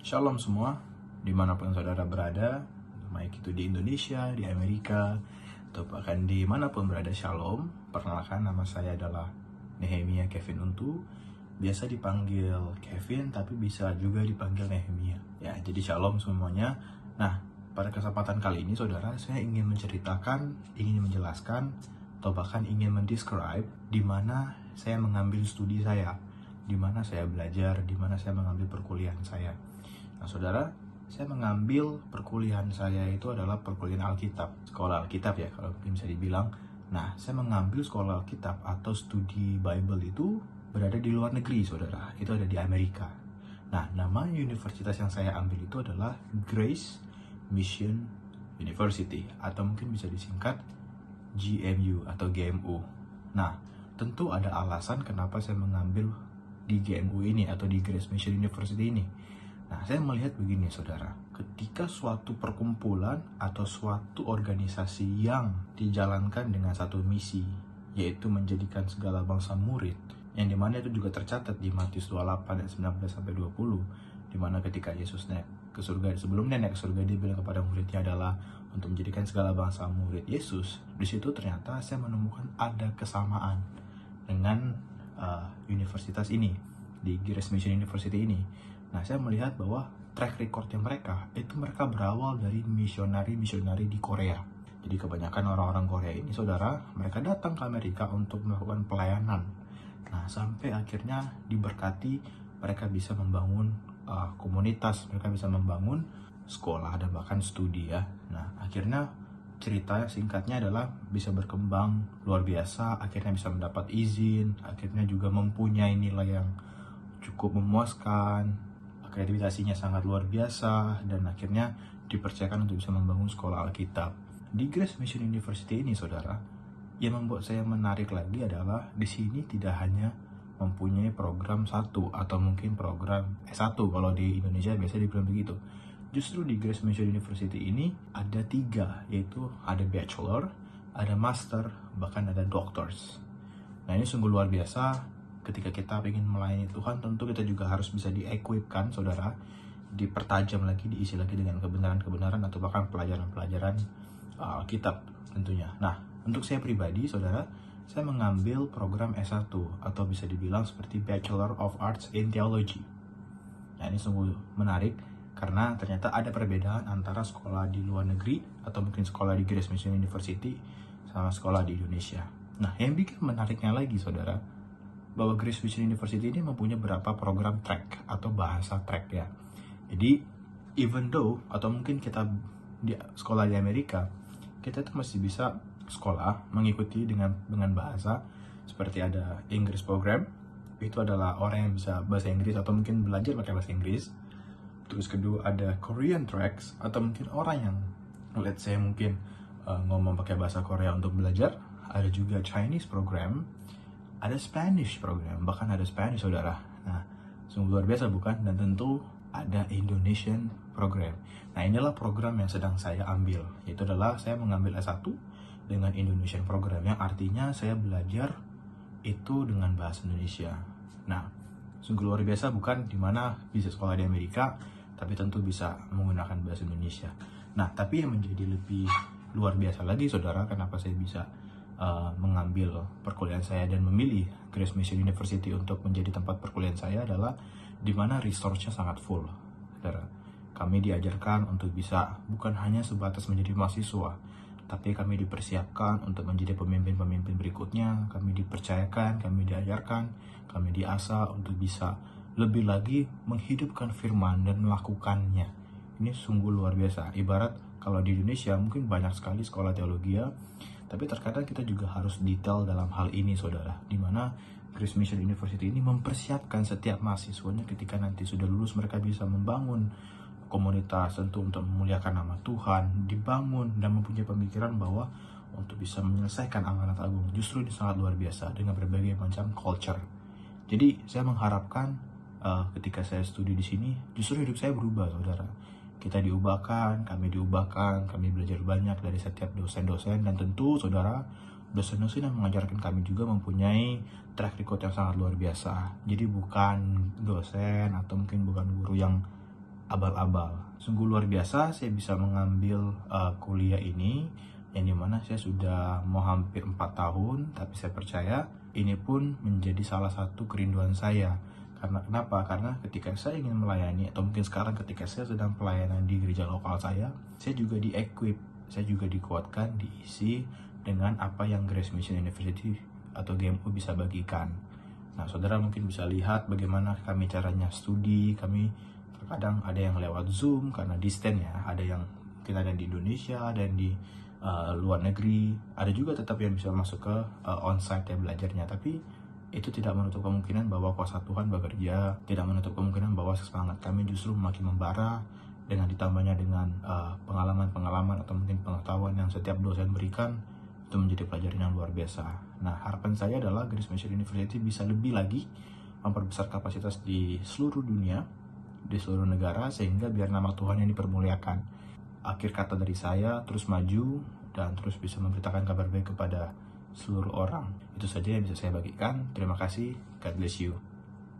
Shalom semua, dimanapun saudara berada, baik itu di Indonesia, di Amerika, atau bahkan dimanapun berada. Shalom, perkenalkan nama saya adalah Nehemia Kevin Untu, biasa dipanggil Kevin, tapi bisa juga dipanggil Nehemia. Ya, jadi shalom semuanya. Nah, pada kesempatan kali ini saudara, saya ingin menceritakan, ingin menjelaskan, atau bahkan ingin mendescribe di mana saya mengambil studi saya, di mana saya belajar, di mana saya mengambil perkuliahan saya. Nah, saudara, saya mengambil perkuliahan saya itu adalah perkuliahan Alkitab, sekolah Alkitab ya, kalau mungkin bisa dibilang. Nah, saya mengambil sekolah Alkitab atau studi Bible itu berada di luar negeri, saudara. Itu ada di Amerika. Nah, nama universitas yang saya ambil itu adalah Grace Mission University, atau mungkin bisa disingkat GMU atau GMU. Nah, tentu ada alasan kenapa saya mengambil di GMU ini atau di Grace Mission University ini. Nah, saya melihat begini saudara, ketika suatu perkumpulan atau suatu organisasi yang dijalankan dengan satu misi, yaitu menjadikan segala bangsa murid, yang dimana itu juga tercatat di Matius 28 ayat 19-20, dimana ketika Yesus naik ke surga, sebelumnya naik ke surga, dia bilang kepada muridnya adalah untuk menjadikan segala bangsa murid Yesus. Di situ ternyata saya menemukan ada kesamaan dengan universitas ini, di Grace Mission University ini. Nah, saya melihat bahwa track recordnya mereka berawal dari misionari-misionari di Korea. Jadi kebanyakan orang-orang Korea ini, saudara, mereka datang ke Amerika untuk melakukan pelayanan. Nah, sampai akhirnya diberkati, mereka bisa membangun komunitas, mereka bisa membangun sekolah dan bahkan studi ya. Nah, akhirnya cerita singkatnya adalah bisa berkembang luar biasa, akhirnya bisa mendapat izin, akhirnya juga mempunyai nilai yang cukup memuaskan, akreditasinya sangat luar biasa, dan akhirnya dipercayakan untuk bisa membangun sekolah Alkitab. Di Grace Mission University ini, saudara, yang membuat saya menarik lagi adalah di sini tidak hanya mempunyai program 1 atau mungkin program S1 kalau di Indonesia biasa dibilang begitu. Justru di Grace Mission University ini ada 3, yaitu ada bachelor, ada master, bahkan ada doctors. Nah, ini sungguh luar biasa. Ketika kita ingin melayani Tuhan, tentu kita juga harus bisa di-equipkan, saudara, dipertajam lagi, diisi lagi dengan kebenaran-kebenaran atau bahkan pelajaran-pelajaran Alkitab tentunya. Nah, untuk saya pribadi, saudara, saya mengambil program S1 atau bisa dibilang seperti Bachelor of Arts in Theology. Nah, ini sungguh menarik karena ternyata ada perbedaan antara sekolah di luar negeri atau mungkin sekolah di Grace Mission University sama sekolah di Indonesia. Nah, yang bikin menariknya lagi, saudara, bahwa Grace Mission University ini mempunyai beberapa program track atau bahasa track ya. Jadi, even though atau mungkin kita di sekolah di Amerika, kita tuh masih bisa sekolah mengikuti dengan bahasa seperti ada English program, itu adalah orang yang bisa bahasa Inggris atau mungkin belajar pakai bahasa Inggris. Terus kedua ada Korean tracks atau mungkin orang yang let's say mungkin ngomong pakai bahasa Korea untuk belajar. Ada juga Chinese program, ada Spanish program, bahkan ada Spanish, saudara. Nah, sungguh luar biasa bukan? Dan tentu ada Indonesian program. Nah, inilah program yang sedang saya ambil. Itu adalah saya mengambil S1 dengan Indonesian program, yang artinya saya belajar itu dengan bahasa Indonesia. Nah, sungguh luar biasa bukan? Dimana bisa sekolah di Amerika, tapi tentu bisa menggunakan bahasa Indonesia. Nah, tapi yang menjadi lebih luar biasa lagi, saudara, kenapa saya bisa mengambil perkuliahan saya dan memilih Grace Mission University untuk menjadi tempat perkuliahan saya adalah dimana resource-nya sangat full, saudara. Kami diajarkan untuk bisa bukan hanya sebatas menjadi mahasiswa, tapi kami dipersiapkan untuk menjadi pemimpin-pemimpin berikutnya. Kami dipercayakan, kami diajarkan, kami diasah untuk bisa lebih lagi menghidupkan firman dan melakukannya. Ini sungguh luar biasa. Ibarat kalau di Indonesia mungkin banyak sekali sekolah teologi ya, tapi terkadang kita juga harus detail dalam hal ini, saudara, dimana Grace Mission University ini mempersiapkan setiap mahasiswanya ketika nanti sudah lulus, mereka bisa membangun komunitas tentu untuk memuliakan nama Tuhan, dibangun dan mempunyai pemikiran bahwa untuk bisa menyelesaikan amanat agung. Justru ini sangat luar biasa dengan berbagai macam culture. Jadi saya mengharapkan ketika saya studi di sini, justru hidup saya berubah, saudara. Kita diubahkan, kami belajar banyak dari setiap dosen-dosen, dan tentu, saudara, dosen-dosen yang mengajarkan kami juga mempunyai track record yang sangat luar biasa. Jadi bukan dosen atau mungkin bukan guru yang abal-abal. Sungguh luar biasa saya bisa mengambil kuliah ini, yang dimana saya sudah mau hampir 4 tahun, tapi saya percaya ini pun menjadi salah satu kerinduan saya. Karena kenapa? Karena ketika saya ingin melayani, atau mungkin sekarang ketika saya sedang pelayanan di gereja lokal saya juga di-equip, saya juga dikuatkan, diisi dengan apa yang Grace Mission University atau GMU bisa bagikan. Nah, saudara mungkin bisa lihat bagaimana kami caranya studi. Kami terkadang ada yang lewat Zoom karena distance ya, ada yang kita ada di Indonesia, ada yang di luar negeri, ada juga tetap yang bisa masuk ke onsite ya belajarnya. Tapi itu tidak menutup kemungkinan bahwa kuasa Tuhan bekerja, tidak menutup kemungkinan bahwa semangat kami justru makin membara, dengan ditambahnya dengan pengalaman-pengalaman atau mungkin pengetahuan yang setiap dosen berikan, itu menjadi pelajaran yang luar biasa. Nah, harapan saya adalah Grace Mission University bisa lebih lagi memperbesar kapasitas di seluruh dunia, di seluruh negara, sehingga biar nama Tuhan yang dipermuliakan. Akhir kata dari saya, terus maju dan terus bisa memberitakan kabar baik kepada seluruh orang. Itu saja yang bisa saya bagikan. Terima kasih. God bless you.